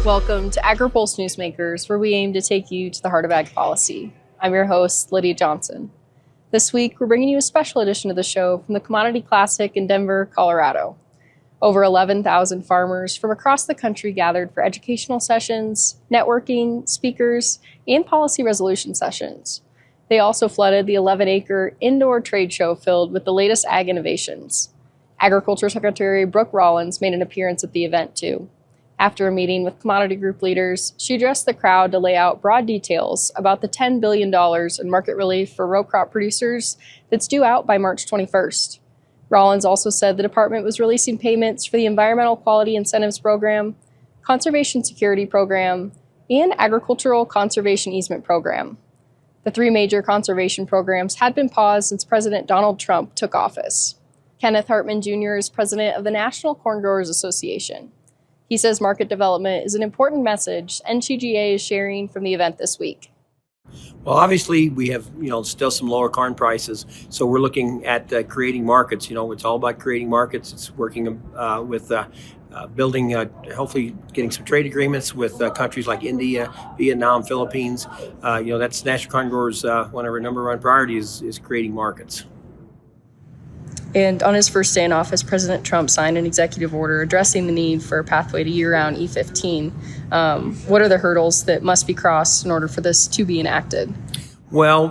Welcome to Agri-Pulse Newsmakers, where we aim to take you to the heart of ag policy. I'm your host, Lydia Johnson. This week, we're bringing you a special edition of the show from the Commodity Classic in Denver, Colorado. Over 11,000 farmers from across the country gathered for educational sessions, networking, speakers, and policy resolution sessions. They also flooded the 11-acre indoor trade show filled with the latest ag innovations. Agriculture Secretary Brooke Rollins made an appearance at the event, too. After a meeting with commodity group leaders, she addressed the crowd to lay out broad details about the $10 billion in market relief for row crop producers that's due out by March 21st. Rollins also said the department was releasing payments for the Environmental Quality Incentives Program, Conservation Security Program, and Agricultural Conservation Easement Program. The three major conservation programs had been paused since President Donald Trump took office. Kenneth Hartman Jr. is president of the National Corn Growers Association. He says market development is an important message NCGA is sharing from the event this week. Well, obviously, we have, still some lower corn prices. So we're looking at creating markets. It's all about creating markets. It's working with building, hopefully getting some trade agreements with countries like India, Vietnam, Philippines. That's National Corn Growers, one of our number one priorities is creating markets. And on his first day in office, President Trump signed an executive order addressing the need for a pathway to year-round E15. What are the hurdles that must be crossed in order for this to be enacted? Well,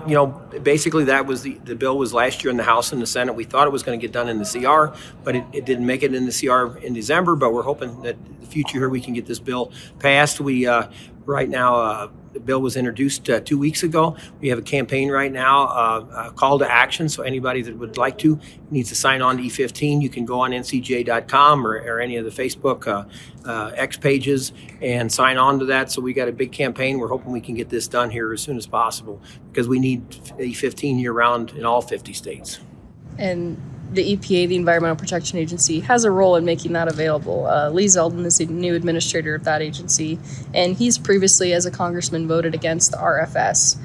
basically that was the bill was last year in the House and the Senate. We thought it was going to get done in the CR, but it didn't make it in the CR in December. But we're hoping that in the future here we can get this bill passed. We right now the bill was introduced 2 weeks ago. We have a campaign right now, a call to action. So anybody that would like to needs to sign on to E15. You can go on ncj.com or any of the Facebook X pages and sign on to that. So we got a big campaign. We're hoping we can get this done here as soon as possible because we need E15 year round in all 50 states. And the EPA, the Environmental Protection Agency, has a role in making that available. Lee Zeldin is the new administrator of that agency, and he's previously, as a congressman, voted against the RFS.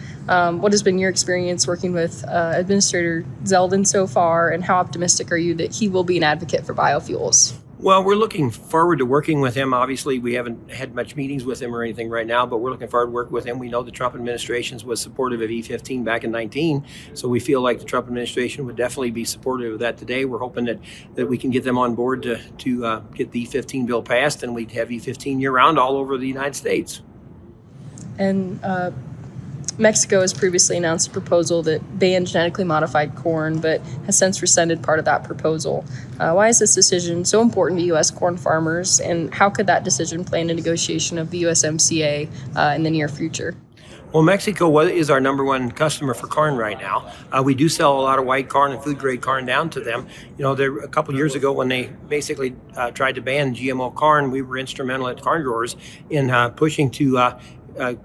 What has been your experience working with Administrator Zeldin so far, and how optimistic are you that he will be an advocate for biofuels? Well, we're looking forward to working with him. Obviously, we haven't had much meetings with him or anything right now, but we're looking forward to working with him. We know the Trump administration was supportive of E15 back in 19, so we feel like the Trump administration would definitely be supportive of that today. We're hoping that we can get them on board to get the E15 bill passed, and we'd have E15 year-round all over the United States. And Mexico has previously announced a proposal that banned genetically modified corn, but has since rescinded part of that proposal. Why is this decision so important to U.S. corn farmers, and how could that decision play into negotiation of the USMCA in the near future? Well, Mexico is our number one customer for corn right now. We do sell a lot of white corn and food-grade corn down to them. A couple years ago when they basically tried to ban GMO corn, we were instrumental at Corn Growers in pushing to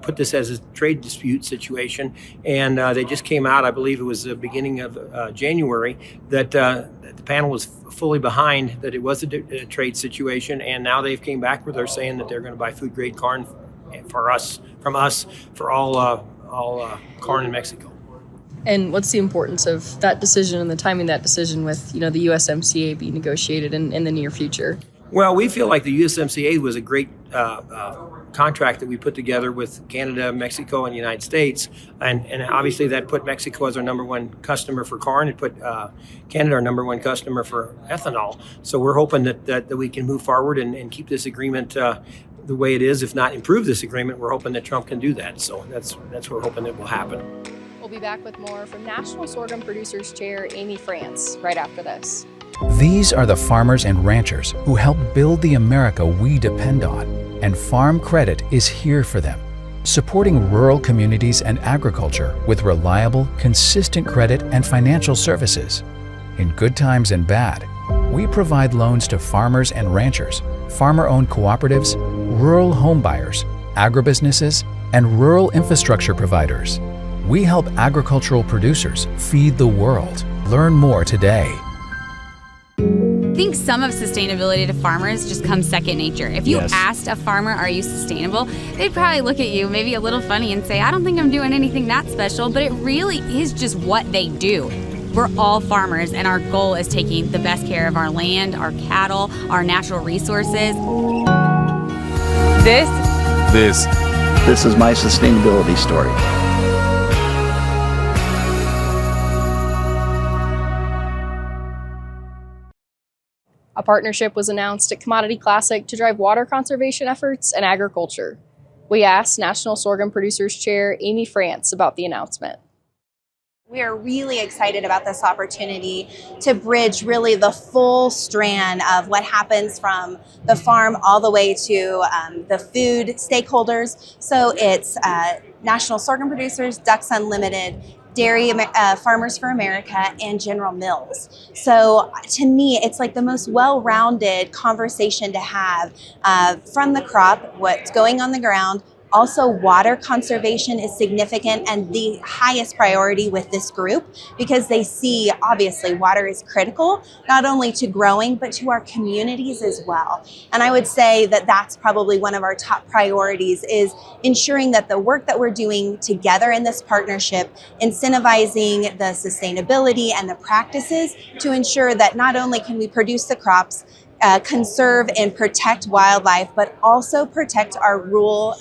put this as a trade dispute situation, and they just came out, I believe it was the beginning of January, that the panel was fully behind that it was a trade situation, and now they've came back where they're saying that they're going to buy food grade corn from us for all corn in Mexico. And what's the importance of that decision and the timing of that decision with the USMCA being negotiated in the near future? Well, we feel like the USMCA was a great contract that we put together with Canada, Mexico, and the United States. And obviously that put Mexico as our number one customer for corn. It put Canada our number one customer for ethanol. So we're hoping that we can move forward and keep this agreement the way it is, if not improve this agreement. We're hoping that Trump can do that. So that's what we're hoping that will happen. We'll be back with more from National Sorghum Producers Chair Amy France right after this. These are the farmers and ranchers who help build the America we depend on, and Farm Credit is here for them, supporting rural communities and agriculture with reliable, consistent credit and financial services. In good times and bad, we provide loans to farmers and ranchers, farmer-owned cooperatives, rural home buyers, agribusinesses, and rural infrastructure providers. We help agricultural producers feed the world. Learn more today. I think some of sustainability to farmers just comes second nature. If you asked a farmer, are you sustainable? They'd probably look at you maybe a little funny and say, I don't think I'm doing anything that special, but it really is just what they do. We're all farmers, and our goal is taking the best care of our land, our cattle, our natural resources. This This is my sustainability story. A partnership was announced at Commodity Classic to drive water conservation efforts and agriculture. We asked National Sorghum Producers Chair Amy France about the announcement. We are really excited about this opportunity to bridge really the full strand of what happens from the farm all the way to the food stakeholders. So it's National Sorghum Producers, Ducks Unlimited, Dairy Farmers for America, and General Mills. So to me, it's like the most well-rounded conversation to have from the crop, what's going on the ground. Also, water conservation is significant and the highest priority with this group because they see, obviously, water is critical, not only to growing, but to our communities as well. And I would say that that's probably one of our top priorities is ensuring that the work that we're doing together in this partnership, incentivizing the sustainability and the practices to ensure that not only can we produce the crops, conserve and protect wildlife, but also protect our rural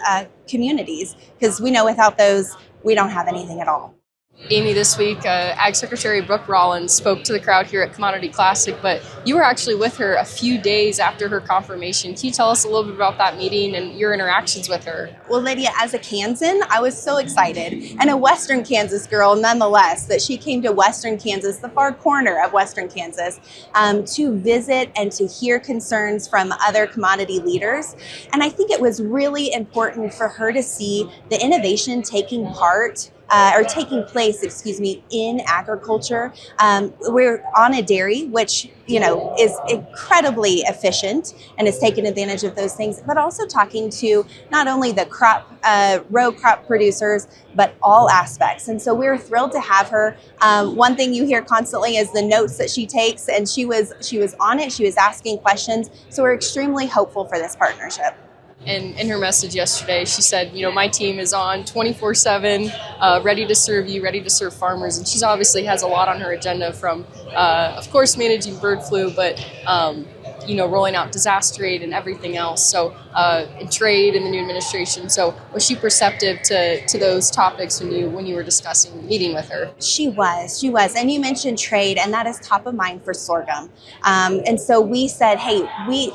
communities, because we know without those, we don't have anything at all. Amy, this week, Ag Secretary Brooke Rollins spoke to the crowd here at Commodity Classic, but you were actually with her a few days after her confirmation. Can you tell us a little bit about that meeting and your interactions with her? Well, Lydia, as a Kansan, I was so excited, and a Western Kansas girl nonetheless, that she came to Western Kansas, the far corner of Western Kansas, to visit and to hear concerns from other commodity leaders. And I think it was really important for her to see the innovation taking place, in agriculture. We're on a dairy, which, is incredibly efficient and has taken advantage of those things, but also talking to not only the row crop producers, but all aspects. And so we're thrilled to have her. One thing you hear constantly is the notes that she takes, and she was on it. She was asking questions. So we're extremely hopeful for this partnership. And in her message yesterday, she said, my team is on 24/7, ready to serve you, ready to serve farmers. And she's obviously has a lot on her agenda from, of course, managing bird flu, but, rolling out disaster aid and everything else. So in trade in the new administration. So was she perceptive to those topics when you were meeting with her? She was. And you mentioned trade, and that is top of mind for sorghum. And so we said, hey,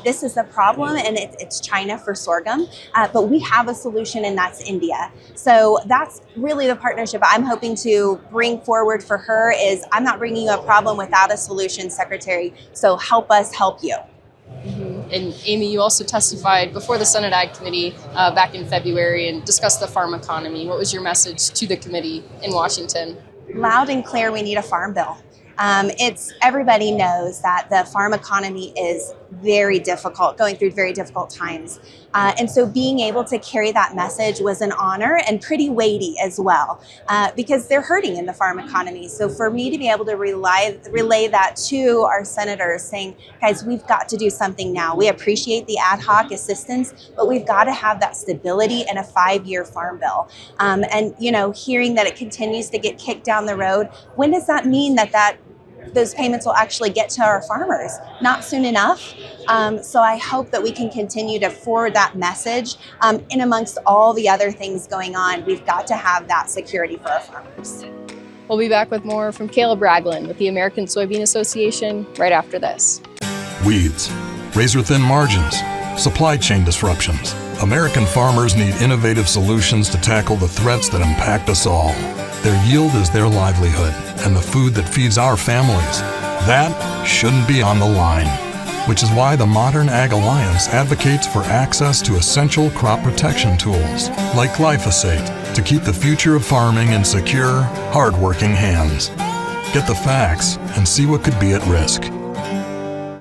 this is a problem, and it's China for sorghum, but we have a solution, and that's India. So that's really the partnership I'm hoping to bring forward for her is I'm not bringing you a problem without a solution, Secretary. So help us help you. Mm-hmm. And Amy, you also testified before the Senate Ag Committee back in February and discussed the farm economy. What was your message to the committee in Washington? Loud and clear, we need a farm bill. Everybody knows that the farm economy is very difficult, going through very difficult times. And so being able to carry that message was an honor and pretty weighty as well, because they're hurting in the farm economy. So for me to be able to relay that to our senators saying, guys, we've got to do something now. We appreciate the ad hoc assistance, but we've got to have that stability and a 5-year farm bill. And hearing that it continues to get kicked down the road, when does that mean that those payments will actually get to our farmers? Not soon enough. So I hope that we can continue to forward that message. In amongst all the other things going on, we've got to have that security for our farmers. We'll be back with more from Caleb Ragland with the American Soybean Association right after this. Weeds, razor-thin margins, supply chain disruptions. American farmers need innovative solutions to tackle the threats that impact us all. Their yield is their livelihood and the food that feeds our families. That shouldn't be on the line, which is why the Modern Ag Alliance advocates for access to essential crop protection tools like glyphosate to keep the future of farming in secure, hard-working hands. Get the facts and see what could be at risk.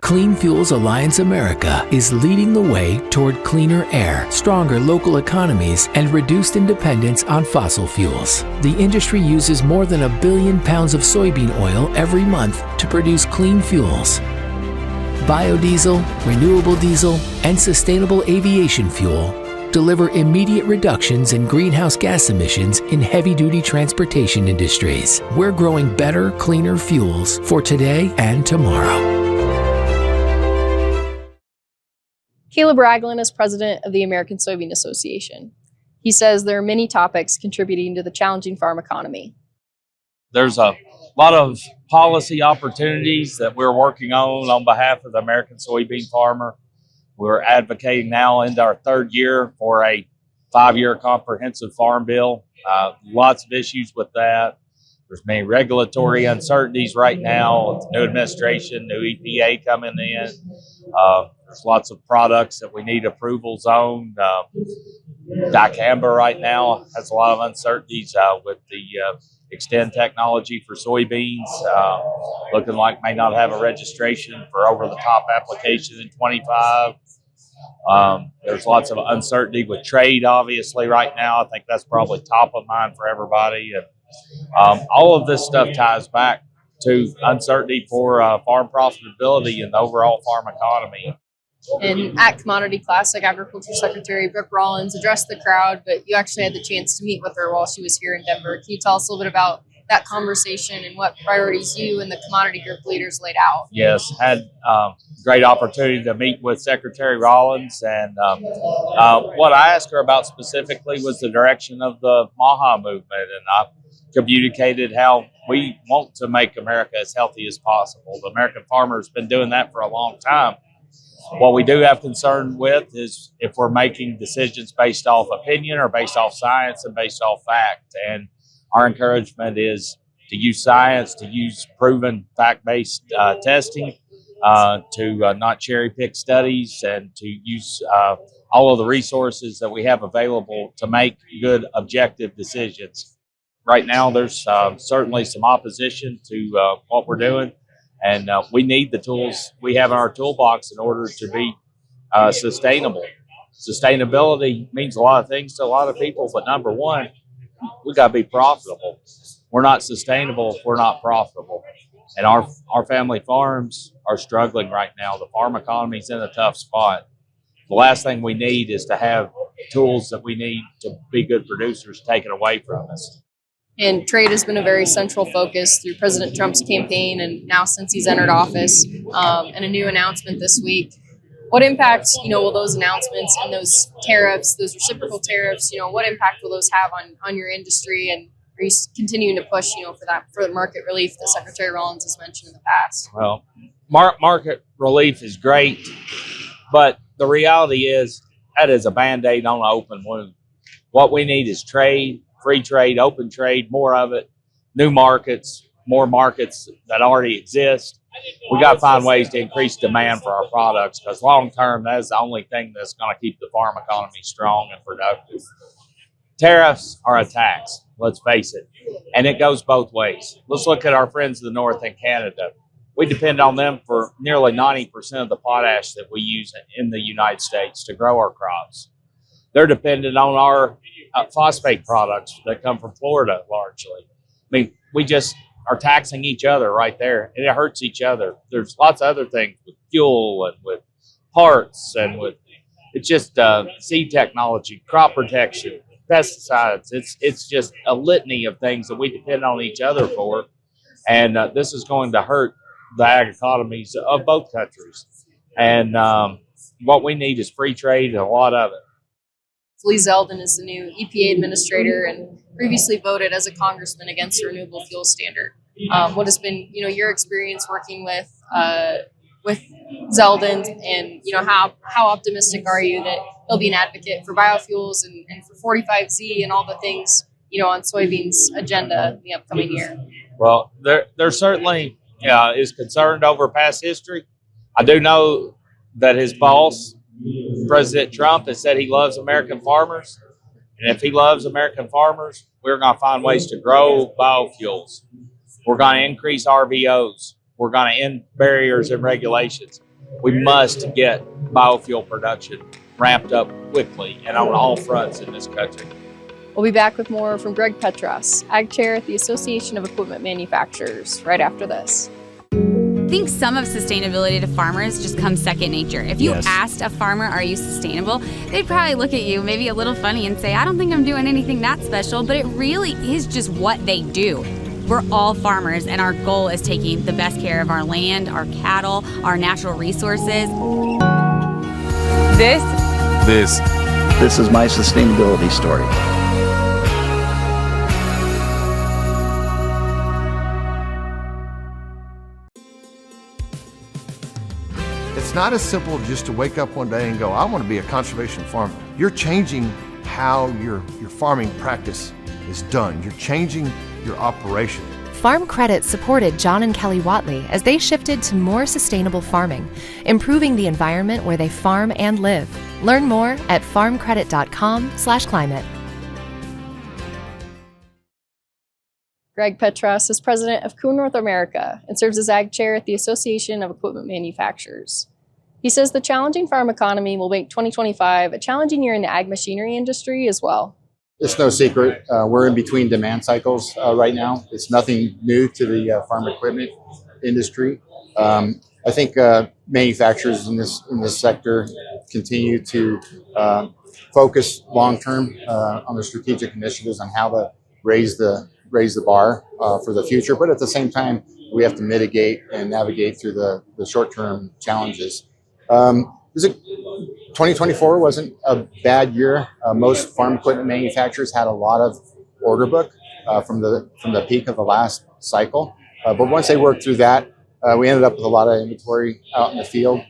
Clean Fuels Alliance America is leading the way toward cleaner air, stronger local economies, and reduced dependence on fossil fuels. The industry uses more than 1 billion pounds of soybean oil every month to produce clean fuels. Biodiesel, renewable diesel, and sustainable aviation fuel deliver immediate reductions in greenhouse gas emissions in heavy-duty transportation industries. We're growing better, cleaner fuels for today and tomorrow. Caleb Ragland is president of the American Soybean Association. He says there are many topics contributing to the challenging farm economy. There's a lot of policy opportunities that we're working on behalf of the American soybean farmer. We're advocating now into our third year for a 5-year comprehensive farm bill. Lots of issues with that. There's many regulatory uncertainties right now with the new administration, new EPA coming in. There's lots of products that we need approvals on. Dicamba right now has a lot of uncertainties with the extend technology for soybeans. Looking like may not have a registration for over-the-top application in 25. There's lots of uncertainty with trade, obviously, right now. I think that's probably top of mind for everybody. And all of this stuff ties back to uncertainty for farm profitability and the overall farm economy. And at Commodity Classic, Agriculture Secretary Brooke Rollins addressed the crowd, but you actually had the chance to meet with her while she was here in Denver. Can you tell us a little bit about that conversation and what priorities you and the commodity group leaders laid out? Yes, had great opportunity to meet with Secretary Rollins, and what I asked her about specifically was the direction of the MAHA movement, and I communicated how we want to make America as healthy as possible. The American farmer has been doing that for a long time. What we do have concern with is if we're making decisions based off opinion or based off science and based off fact. And our encouragement is to use science, to use proven fact-based testing, to not cherry-pick studies, and to use all of the resources that we have available to make good objective decisions. Right now, there's certainly some opposition to what we're doing. And we need the tools we have in our toolbox in order to be sustainable. Sustainability means a lot of things to a lot of people, but number one, we got to be profitable. We're not sustainable if we're not profitable. And our family farms are struggling right now. The farm economy is in a tough spot. The last thing we need is to have tools that we need to be good producers taken away from us. And trade has been a very central focus through President Trump's campaign and now since he's entered office, and a new announcement this week. What impact, will those announcements and those tariffs, those reciprocal tariffs, what impact will those have on your industry? And are you continuing to push, for the market relief that Secretary Rollins has mentioned in the past? Well, market relief is great, but the reality is that is a Band-Aid on an open wound. What we need is trade. Free trade, open trade, more of it, new markets, more markets that already exist. We got to find ways to increase demand for our products because long term, that is the only thing that's going to keep the farm economy strong and productive. Tariffs are a tax, let's face it, and it goes both ways. Let's look at our friends in the north in Canada. We depend on them for nearly 90% of the potash that we use in the United States to grow our crops. They're dependent on our phosphate products that come from Florida largely. I mean, we just are taxing each other right there, and it hurts each other. There's lots of other things with fuel and with parts and with it's just seed technology, crop protection, pesticides. It's just a litany of things that we depend on each other for, and this is going to hurt the ag economies of both countries. And what we need is free trade and a lot of it. Lee Zeldin is the new EPA administrator and previously voted as a congressman against the renewable fuel standard. What has been, your experience working with Zeldin, and how optimistic are you that he'll be an advocate for biofuels and for 45Z and all the things on soybeans' agenda in the upcoming year? Well, there certainly is concerned over past history. I do know that his boss, President Trump, has said he loves American farmers. And if he loves American farmers, we're going to find ways to grow biofuels. We're going to increase RVOs. We're going to end barriers and regulations. We must get biofuel production ramped up quickly and on all fronts in this country. We'll be back with more from Greg Petras, Ag Chair at the Association of Equipment Manufacturers, right after this. I think some of sustainability to farmers just comes second nature. If you asked a farmer, are you sustainable? They'd probably look at you maybe a little funny and say, I don't think I'm doing anything that special, but it really is just what they do. We're all farmers, and our goal is taking the best care of our land, our cattle, our natural resources. This This is my sustainability story. It's not as simple just to wake up one day and go, I want to be a conservation farmer. You're changing how your farming practice is done. You're changing your operation. Farm Credit supported John and Kelly Watley as they shifted to more sustainable farming, improving the environment where they farm and live. Learn more at farmcredit.com/climate. Greg Petras is president of Kuhn North America and serves as ag chair at the Association of Equipment Manufacturers. He says the challenging farm economy will make 2025 a challenging year in the ag machinery industry as well. It's no secret. We're in between demand cycles right now. It's nothing new to the farm equipment industry. I think manufacturers in this sector continue to focus long term on their strategic initiatives on how to raise the bar for the future. But at the same time, we have to mitigate and navigate through the short term challenges. 2024 wasn't a bad year. Most farm equipment manufacturers had a lot of order book from the peak of the last cycle. But once they worked through that, we ended up with a lot of inventory out in the field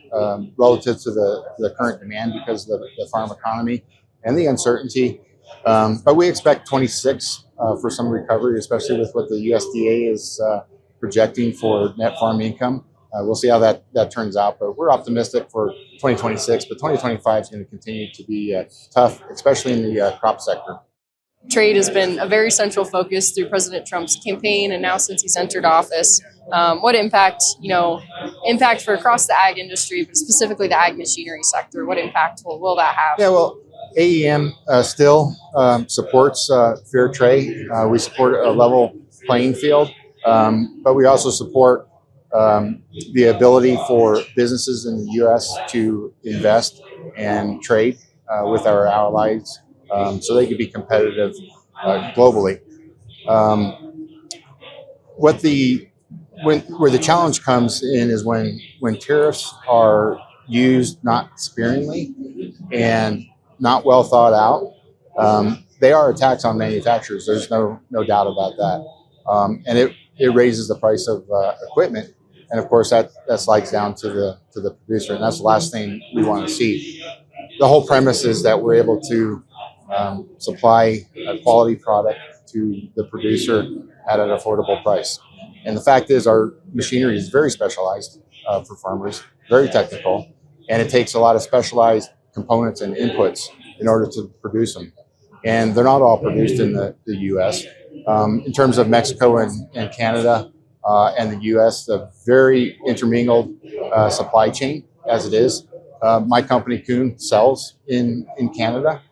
relative to the current demand because of the farm economy and the uncertainty. But we expect 26 for some recovery, especially with what the USDA is projecting for net farm income. We'll see how that turns out, but we're optimistic for 2026, but 2025 is going to continue to be tough, especially in the crop sector. Trade has been a very central focus through President Trump's campaign and now since he's entered office. What impact for across the ag industry, but specifically the ag machinery sector, what impact will that have? Yeah, well, AEM still supports fair trade. We support a level playing field, but we also support the ability for businesses in the U.S. to invest and trade with our allies so they can be competitive globally. Where the challenge comes in is when tariffs are used not sparingly and not well thought out. They are a tax on manufacturers. There's no doubt about that. And it raises the price of equipment. And of course, that slides down to the producer, and that's the last thing we want to see. The whole premise is that we're able to supply a quality product to the producer at an affordable price. And the fact is, our machinery is very specialized for farmers, very technical, and it takes a lot of specialized components and inputs in order to produce them. And they're not all produced in the U.S. In terms of Mexico and Canada, and the U.S., the very intermingled supply chain as it is. My company, Kuhn, sells in Canada.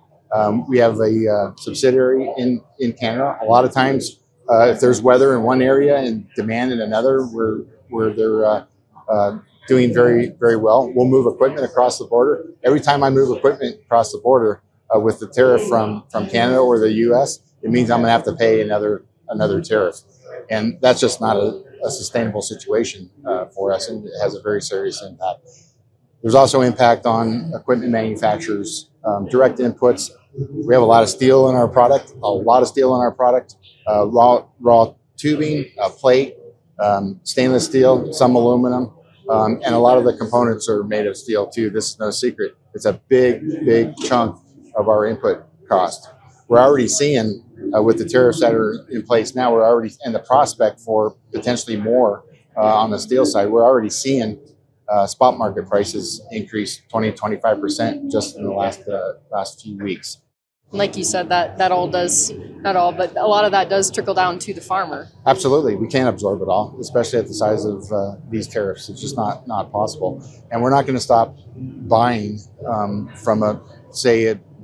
We have a subsidiary in Canada. A lot of times, if there's weather in one area and demand in another where they're doing very, very well, we'll move equipment across the border. Every time I move equipment across the border with the tariff from Canada or the U.S., it means I'm going to have to pay another tariff. And that's just not a sustainable situation for us, and it has a very serious impact. There's also impact on equipment manufacturers, direct inputs. We have a lot of steel in our product, raw tubing, plate, stainless steel, some aluminum, and a lot of the components are made of steel too. This is no secret. It's a big chunk of our input cost. We're already seeing with the tariffs that are in place now, and the prospect for potentially more on the steel side, we're already seeing spot market prices increase 20-25% just in the last few weeks. Like you said, that all does, not all, but a lot of that does trickle down to the farmer. Absolutely. We can't absorb it all, especially at the size of these tariffs. It's just not possible. And we're not going to stop buying from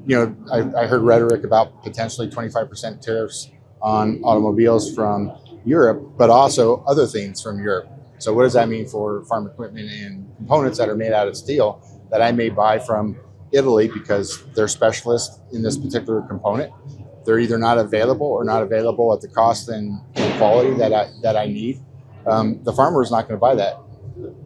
I heard rhetoric about potentially 25% tariffs on automobiles from Europe, but also other things from Europe. So what does that mean for farm equipment and components that are made out of steel that I may buy from Italy because they're specialists in this particular component? They're either not available or not available at the cost and quality that I need. The farmer is not going to buy that.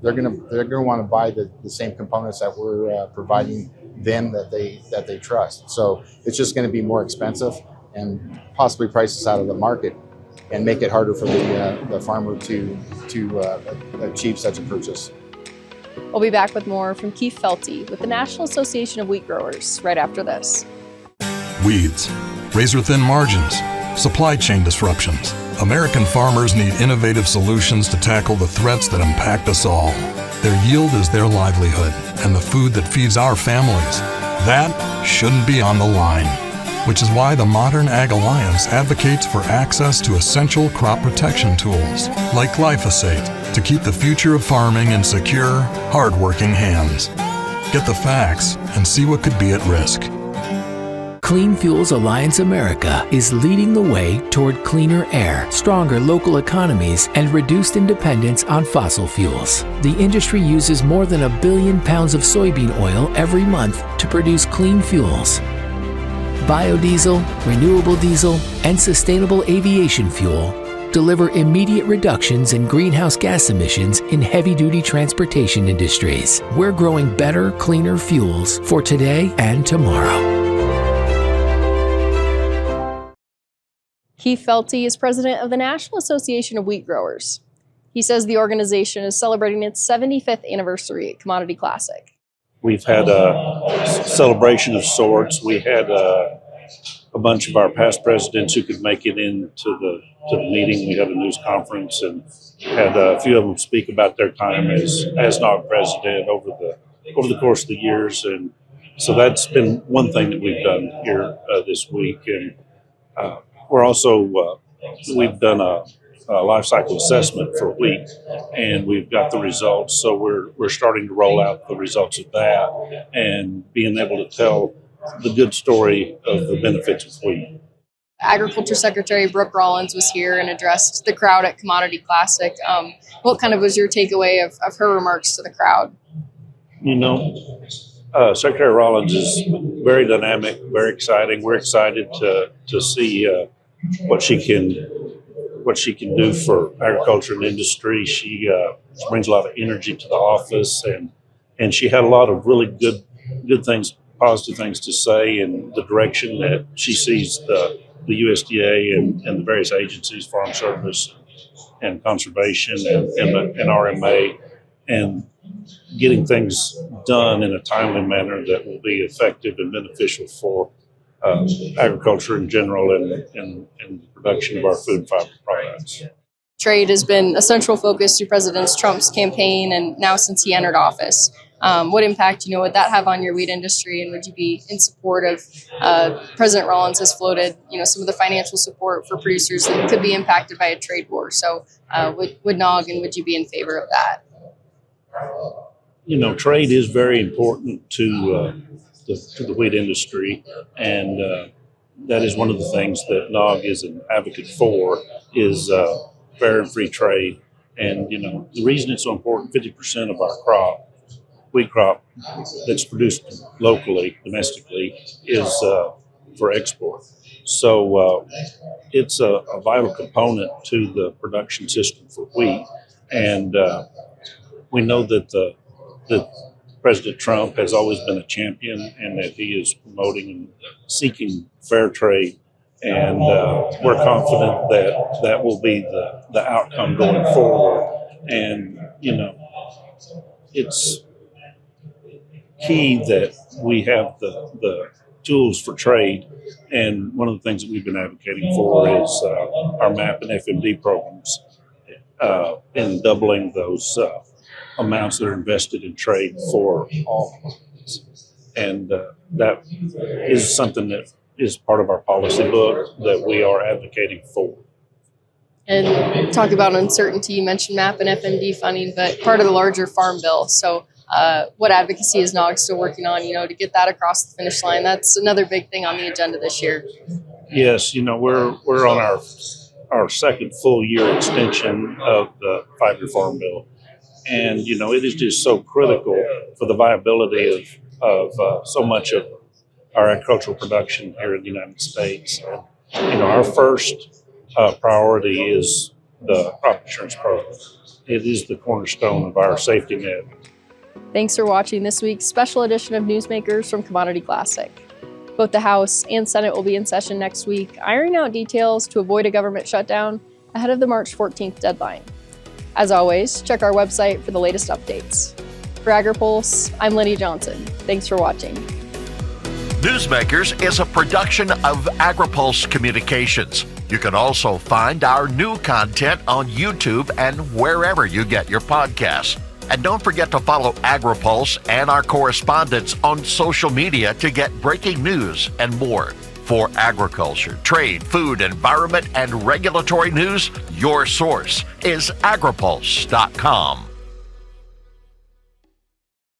They're going to want to buy the same components that we're providing them that they trust. So it's just going to be more expensive and possibly price us out of the market and make it harder for the farmer to achieve such a purchase. We'll be back with more from Keith Felty with the National Association of Wheat Growers right after this. Weeds, razor-thin margins, supply chain disruptions. American farmers need innovative solutions to tackle the threats that impact us all. Their yield is their livelihood and the food that feeds our families. That shouldn't be on the line, which is why the Modern Ag Alliance advocates for access to essential crop protection tools like glyphosate to keep the future of farming in secure, hard-working hands. Get the facts and see what could be at risk. Clean Fuels Alliance America is leading the way toward cleaner air, stronger local economies, and reduced dependence on fossil fuels. The industry uses more than 1 billion pounds of soybean oil every month to produce clean fuels. Biodiesel, renewable diesel, and sustainable aviation fuel deliver immediate reductions in greenhouse gas emissions in heavy-duty transportation industries. We're growing better, cleaner fuels for today and tomorrow. Keith Felty is president of the National Association of Wheat Growers. He says the organization is celebrating its 75th anniversary at Commodity Classic. We've had a celebration of sorts. We had a bunch of our past presidents who could make it into the meeting. We had a news conference and had a few of them speak about their time as NOG president over the course of the years. And so that's been one thing that we've done here this week. And we're also we've done a life cycle assessment for wheat, and we've got the results. So we're starting to roll out the results of that and being able to tell the good story of the benefits of wheat. Agriculture Secretary Brooke Rollins was here and addressed the crowd at Commodity Classic. What kind of was your takeaway of her remarks to the crowd? You know, Secretary Rollins is very dynamic, very exciting. We're excited to see what she can do for agriculture and industry. She brings a lot of energy to the office, and she had a lot of really good things, positive things to say, in the direction that she sees the USDA and the various agencies, Farm Service and Conservation and RMA, and getting things done in a timely manner that will be effective and beneficial for agriculture in general and the production of our food and fiber products. Trade has been a central focus to President Trump's campaign and now since he entered office. What impact, would that have on your wheat industry, and would you be in support of President Rollins has floated, some of the financial support for producers that could be impacted by a trade war? So would NOG and would you be in favor of that? Trade is very important to the wheat industry, and that is one of the things that NOG is an advocate for, is fair and free trade. And the reason it's so important, 50% of our wheat crop that's produced locally, domestically, is for export. So it's a vital component to the production system for wheat, and we know that President Trump has always been a champion, and that he is promoting and seeking fair trade. And we're confident that will be the outcome going forward. And, it's key that we have the tools for trade. And one of the things that we've been advocating for is our MAP and FMD programs, and doubling those amounts that are invested in trade for all commodities. And that is something that is part of our policy book that we are advocating for. And talk about uncertainty. You mentioned MAP and FMD funding, but part of the larger farm bill. So what advocacy is NOG still working on, to get that across the finish line? That's another big thing on the agenda this year. Yes, we're on our second full year extension of the 5-year farm bill. And, it is just so critical for the viability of so much of our agricultural production here in the United States. And, our first priority is the crop insurance program. It is the cornerstone of our safety net. Thanks for watching this week's special edition of Newsmakers from Commodity Classic. Both the House and Senate will be in session next week, ironing out details to avoid a government shutdown ahead of the March 14th deadline. As always, check our website for the latest updates. For Agri-Pulse, I'm Lydia Johnson. Thanks for watching. Newsmakers is a production of Agri-Pulse Communications. You can also find our new content on YouTube and wherever you get your podcasts. And don't forget to follow Agri-Pulse and our correspondents on social media to get breaking news and more. For agriculture, trade, food, environment, and regulatory news, your source is agripulse.com.